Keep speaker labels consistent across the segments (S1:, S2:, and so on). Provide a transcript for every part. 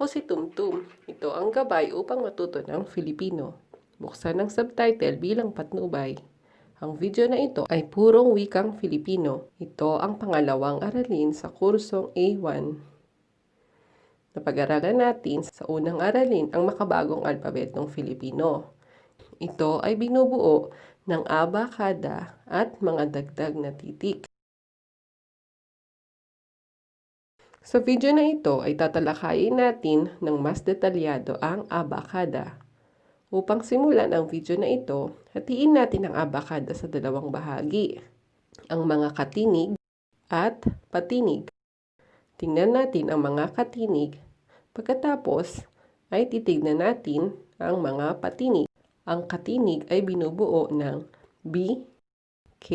S1: Ako si Tumtum. Ito ang gabay upang matuto ng Filipino. Buksan ang subtitle bilang patnubay. Ang video na ito ay purong wikang Filipino. Ito ang pangalawang aralin sa kursong A1. Napag-aralan natin sa unang aralin ang makabagong alpabetong Filipino. Ito ay binubuo ng abakada at mga dagdag na titik. Sa video na ito ay tatalakayin natin ng mas detalyado ang abakada. Upang simulan ang video na ito, hatiin natin ang abakada sa dalawang bahagi, ang mga katinig at patinig. Tingnan natin ang mga katinig, pagkatapos ay titignan natin ang mga patinig. Ang katinig ay binubuo ng B, K,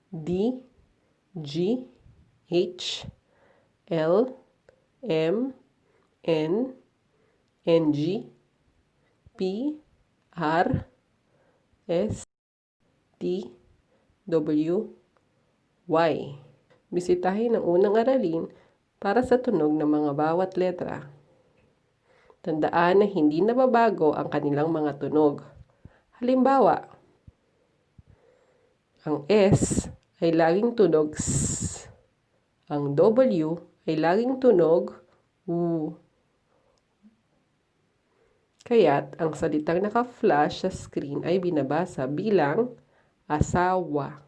S1: D, G, H, L, M, N, NG, P, R, S, T, W, Y. Bisitahin ang unang aralin para sa tunog ng mga bawat letra. Tandaan na hindi nababago ang kanilang mga tunog. Halimbawa, ang S ay laging tunog S. Ang W ay laging tunog W. Kaya't ang salitang naka-flash sa screen ay binabasa bilang asawa.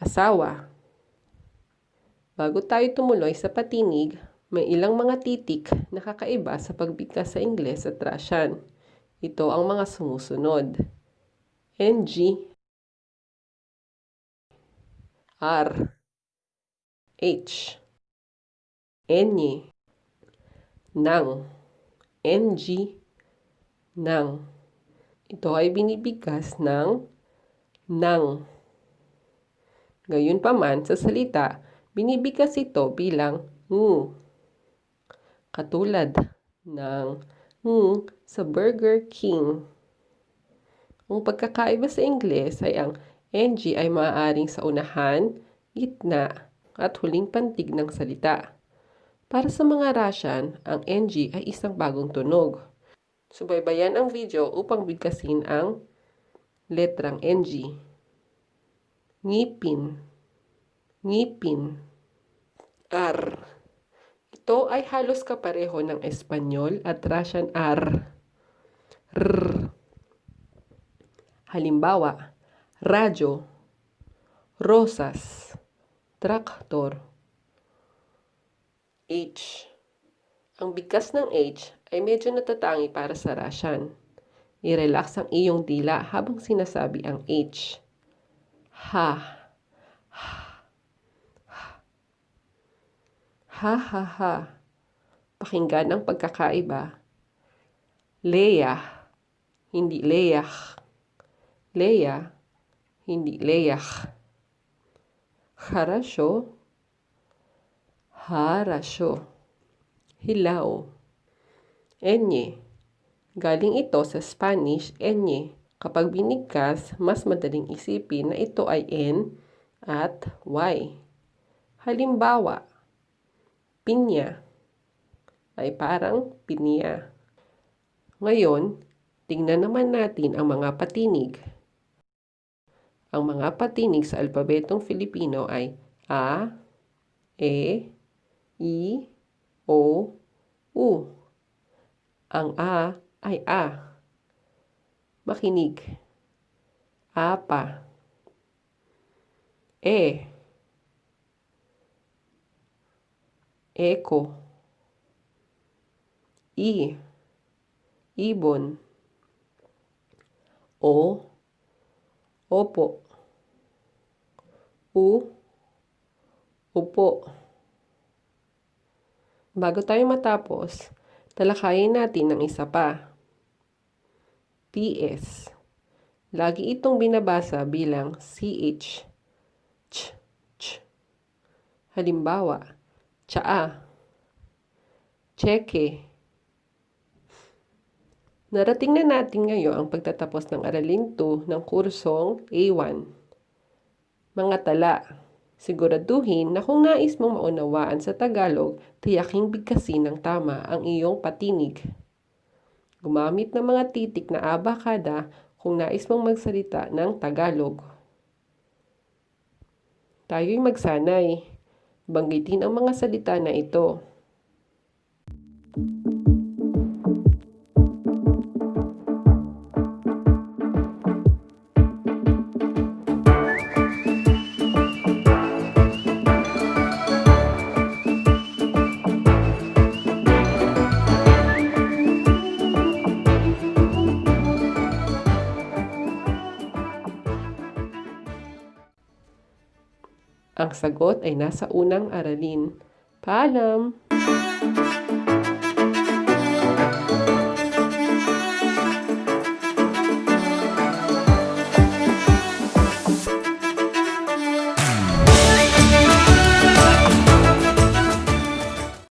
S1: Asawa. Bago tayo tumuloy sa patinig, may ilang mga titik na kakaiba sa pagbigkas sa Ingles at Russian. Ito ang mga sumusunod: NG, R, H, N, nang, NG, nang. Ito ay binibigkas ng nang. Gayunpaman sa salita, binibigkas ito bilang ng. Katulad ng sa Burger King. Ang pagkakaiba sa Ingles ay ang NG ay maaaring sa unahan, gitna, at huling pantig ng salita. Para sa mga Russian, ang NG ay isang bagong tunog. Subaybayan ang video upang bigkasin ang letrang NG. Ngipin, ngipin. R. Ito ay halos kapareho ng Espanyol at Russian R. R. Halimbawa, radyo, rosas, traktor. H. Ang bigkas ng H ay medyo natatangi para sa Russian. I-relax ang iyong dila habang sinasabi ang H. Ha. Ha ha ha. Pakinggan ang pagkakaiba. Leah, hindi leyak. Leah, hindi leyak. Harasho, harasho. Hilaw. Enye. Galing ito sa Spanish, enye. Kapag binigkas, mas madaling isipin na ito ay N at Y. Halimbawa, pinya ay parang pinya. Ngayon, tingnan naman natin ang mga patinig. Ang mga patinig sa alpabetong Filipino ay A, E, I, O, U. Ang A ay A. Makinig. Apa. E. Eko. I. Ibon. O. Opo. U. Upo. Bago tayo matapos, talakayin natin ng isa pa. PS. Lagi itong binabasa bilang CH. Ch, ch. Halimbawa, tsaa, tseke. Narating na natin ngayon ang pagtatapos ng aralin 2 ng kursong A1. Mga tala. Siguraduhin na kung nais mong maunawaan sa Tagalog, tiyaking bigkasin ng tama ang iyong patinig. Gumamit ng mga titik na abakada kung nais mong magsalita ng Tagalog. Tayo'y magsanay. Banggitin ang mga salita na ito. Ang sagot ay nasa unang aralin. Paalam!